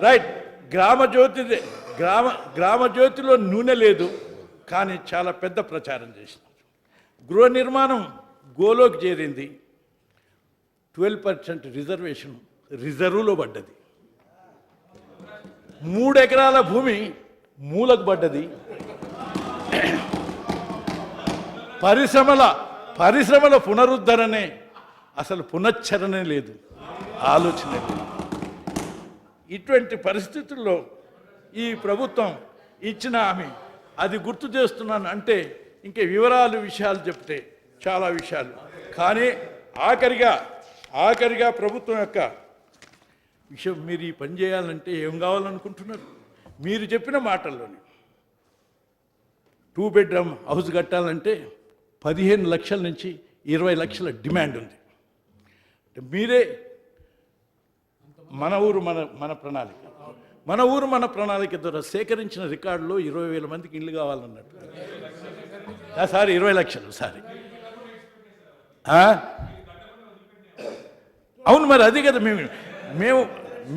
Right. Grama Jyothi గ్రామజ్యోతిలో నూనె లేదు, కానీ చాలా పెద్ద ప్రచారం చేసినారు. గృహ నిర్మాణం గోలోకి చేరింది. 12% రిజర్వేషన్ రిజర్వులో పడ్డది. 3 ఎకరాల భూమి మూలకు పడ్డది. పరిశ్రమల పునరుద్ధరణే అసలు పునశ్చరణే లేదు, ఆలోచన లేదు. ఇటువంటి పరిస్థితుల్లో ఈ ప్రభుత్వం ఇచ్చిన హామీ అది గుర్తు చేస్తున్నాను. అంటే ఇంకే విషయాలు చెప్తే చాలా విషయాలు, కానీ ఆఖరిగా ప్రభుత్వం యొక్క విషయం, మీరు ఈ పని చేయాలంటే ఏం కావాలనుకుంటున్నారు? మీరు చెప్పిన మాటల్లోనే 2 బెడ్రూమ్ హౌస్ కట్టాలంటే 15 లక్షల నుంచి 20 లక్షల డిమాండ్ ఉంది. మీరే మన ఊరు మన ప్రణాళిక ద్వారా సేకరించిన రికార్డులో 20,000 మందికి ఇల్లు కావాలన్నట్టు. సారీ, 20 లక్షలు, సారీ. అవును, మరి అది కదా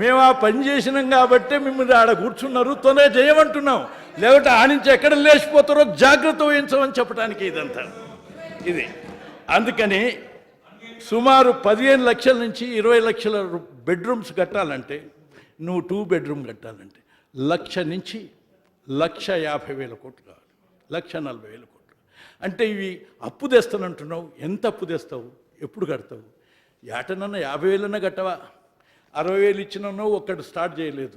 మేము ఆ పని చేసినాం కాబట్టి మిమ్మల్ని ఆడ కూర్చున్నారు, తొనే చేయమంటున్నాం. లేకపోతే ఆనించి ఎక్కడ లేచిపోతారో జాగ్రత్త వహించమని చెప్పడానికి ఇదంతా ఇది. అందుకని సుమారు 15 లక్షల నుంచి 20 లక్షల బెడ్రూమ్స్ కట్టాలంటే, నువ్వు 2 బెడ్రూమ్ కట్టాలంటే 1,00,000 నుంచి 1,50,000 కోట్లు కావాలి, 1,40,000 కోట్లు. అంటే ఇవి అప్పు తెస్తానంటున్నావు. ఎంత అప్పు తెస్తావు? ఎప్పుడు కడతావు? ఏటనన్నా 50,000 కట్టవా? 60,000 ఇచ్చినన్నావు, ఒక్కడు స్టార్ట్ చేయలేదు.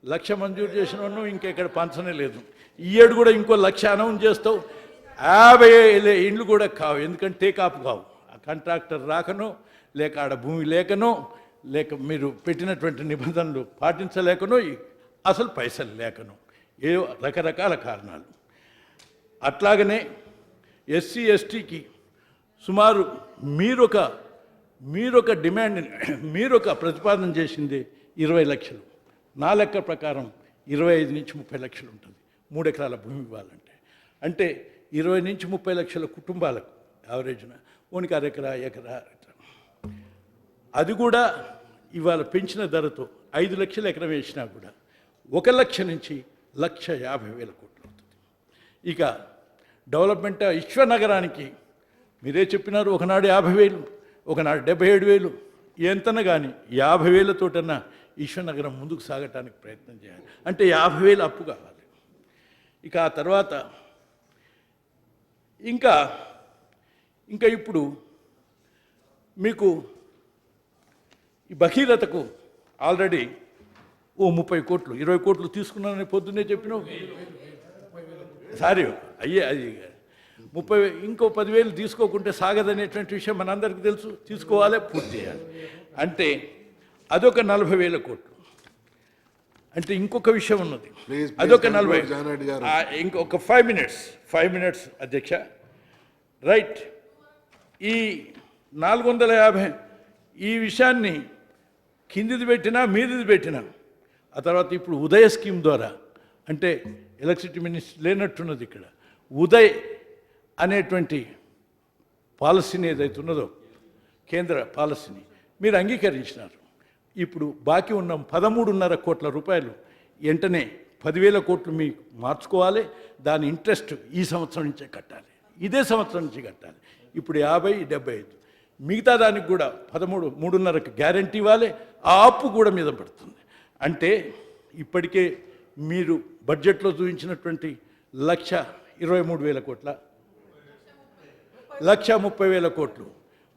1,00,000 మంజూరు చేసినన్నావు, ఇంకెక్కడ పంచనే లేదు. ఈ ఏడు కూడా ఇంకో 1,00,000 అనౌన్స్ చేస్తావు. 50,000 ఇండ్లు కూడా కావు, ఎందుకంటే టేకాప్ కావు. ఆ కాంట్రాక్టర్ రాకనో, లేక ఆడ భూమి లేకనో, లేక మీరు పెట్టినటువంటి నిబంధనలు పాటించలేకనో, అసలు పైసలు లేకనో, ఏ రకరకాల కారణాలు. అట్లాగనే ఎస్సీ ఎస్టీకి సుమారు మీరొక డిమాండ్, మీరొక ప్రతిపాదన చేసింది 20 లక్షలు. నా లెక్క ప్రకారం 25 నుంచి 30 లక్షలు ఉంటుంది 3 ఎకరాల భూమి ఇవ్వాలంటే. అంటే 20 నుంచి 30 లక్షల కుటుంబాలకు యావరేజ్న ఓనికి ఎకరా. అది కూడా ఇవాళ పెంచిన ధరతో 5 లక్షల ఎకరం వేసినా కూడా 1,00,000 నుంచి 1,50,000 కోట్లు అవుతుంది. ఇక డెవలప్మెంట్ విశ్వనగరానికి మీరే చెప్పినారు, ఒకనాడు 50,000, ఒకనాడు 77,000. ఎంతనా కానీ 50,000తోటన్నా విశ్వనగరం ముందుకు సాగటానికి ప్రయత్నం చేయాలి. అంటే 50,000 అప్పు కావాలి. ఇక ఆ తర్వాత ఇంకా ఇప్పుడు మీకు ఈ భగీరథకు ఆల్రెడీ 30 కోట్లు 20 కోట్లు తీసుకున్నానని పొద్దున్నే చెప్పినావు. సారీ అది 30, ఇంకో 10,000 తీసుకోకుంటే సాగదనేటువంటి విషయం మనందరికీ తెలుసు. తీసుకోవాలి, పూర్తి చేయాలి. అంటే అదొక 40,000 కోట్లు. అంటే ఇంకొక విషయం ఉన్నది, అదొక 40. ఇంకొక 5 మినిట్స్ అధ్యక్ష. రైట్. ఈ 450 ఈ విషయాన్ని కిందిది పెట్టినా మీదిది పెట్టినా, ఆ తర్వాత ఇప్పుడు ఉదయ స్కీమ్ ద్వారా, అంటే ఎలక్ట్రిసిటీ మినిస్టర్ లేనట్టున్నది ఇక్కడ, ఉదయ్ అనేటువంటి పాలసీని ఏదైతే ఉన్నదో కేంద్ర పాలసీని మీరు అంగీకరించినారు. ఇప్పుడు బాకీ ఉన్న 13.5 కోట్ల రూపాయలు వెంటనే 10,000 కోట్లు మీకు మార్చుకోవాలి. దాని ఇంట్రెస్ట్ ఈ సంవత్సరం నుంచే కట్టాలి, ఇదే సంవత్సరం నుంచి కట్టాలి. ఇప్పుడు 50, 75, మిగతా దానికి కూడా 13.5కి గ్యారంటీ ఇవ్వాలి. ఆ అప్పు కూడా మీద పడుతుంది. అంటే ఇప్పటికే మీరు బడ్జెట్లో చూపించినటువంటి 1,23,000 కోట్ల 1,30,000 కోట్లు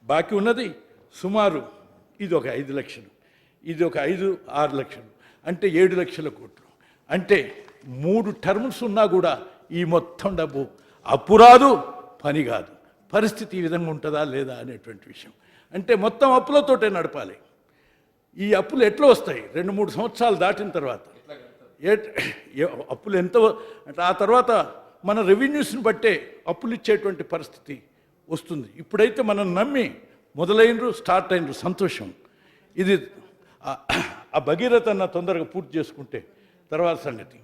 బాకీ ఉన్నది. సుమారు ఇది ఒక 5 లక్షలు, ఇది ఒక 5-6 లక్షలు, అంటే 7 లక్షల కోట్లు. అంటే 3 టర్మ్స్ ఉన్నా కూడా ఈ మొత్తం డబ్బు అప్పు రాదు, పని కాదు. పరిస్థితి ఈ విధంగా ఉంటుందా లేదా అనేటువంటి విషయం. అంటే మొత్తం అప్పులతోటే నడపాలి. ఈ అప్పులు ఎట్లా వస్తాయి? 2-3 సంవత్సరాలు దాటిన తర్వాత అప్పులు ఎంత, ఆ తర్వాత మన రెవెన్యూస్ని బట్టే అప్పులు ఇచ్చేటువంటి పరిస్థితి వస్తుంది. ఇప్పుడైతే మనం నమ్మి మొదలైనరు, స్టార్ట్ అయినరు, సంతోషం. ఇది ఆ భగీరథ అన్న తొందరగా పూర్తి చేసుకుంటే తర్వాత సంగతి.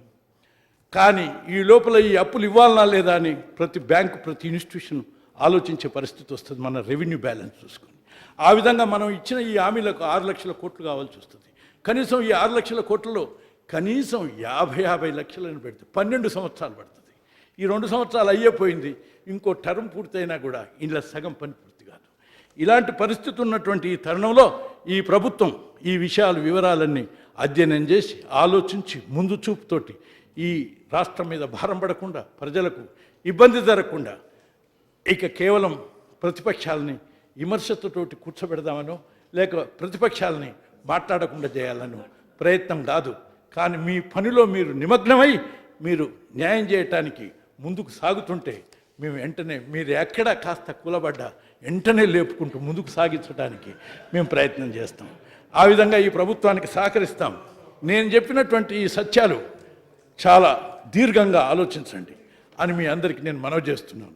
కానీ ఈ లోపల ఈ అప్పులు ఇవ్వాలనా లేదా అని ప్రతి బ్యాంకు, ప్రతి ఇన్స్టిట్యూషన్ ఆలోచించే పరిస్థితి వస్తుంది మన రెవెన్యూ బ్యాలెన్స్ చూసుకొని. ఆ విధంగా మనం ఇచ్చిన ఈ హామీలకు 6 లక్షల కోట్లు కావాల్సి వస్తుంది. కనీసం ఈ 6 లక్షల కోట్లలో కనీసం 50 లక్షలను పెడితే 12 సంవత్సరాలు పడుతుంది. ఈ 2 సంవత్సరాలు అయ్యేపోయింది, ఇంకో టర్మ్ పూర్తయినా కూడా ఇంట్లో సగం పని పూర్తి కాదు. ఇలాంటి పరిస్థితి ఉన్నటువంటి ఈ తరుణంలో ఈ ప్రభుత్వం ఈ వివరాలన్నీ అధ్యయనం చేసి ఆలోచించి ముందు చూపుతోటి ఈ రాష్ట్రం మీద భారం పడకుండా, ప్రజలకు ఇబ్బంది జరగకుండా ఇక కేవలం ప్రతిపక్షాలని విమర్శతోటి కూర్చోబెడదామనో లేక ప్రతిపక్షాలని మాట్లాడకుండా చేయాలనో ప్రయత్నం కాదు. కానీ మీ పనిలో మీరు నిమగ్నమై మీరు న్యాయం చేయటానికి ముందుకు సాగుతుంటే మేము వెంటనే మీరు ఎక్కడ కాస్త కూలబడ్డా వెంటనే లేపుకుంటూ ముందుకు సాగించడానికి మేము ప్రయత్నం చేస్తాం. ఆ విధంగా ఈ ప్రభుత్వానికి సహకరిస్తాం. నేను చెప్పినటువంటి ఈ సత్యాలు చాలా దీర్ఘంగా ఆలోచించండి అని మీ అందరికీ నేను మనవి చేస్తున్నాను.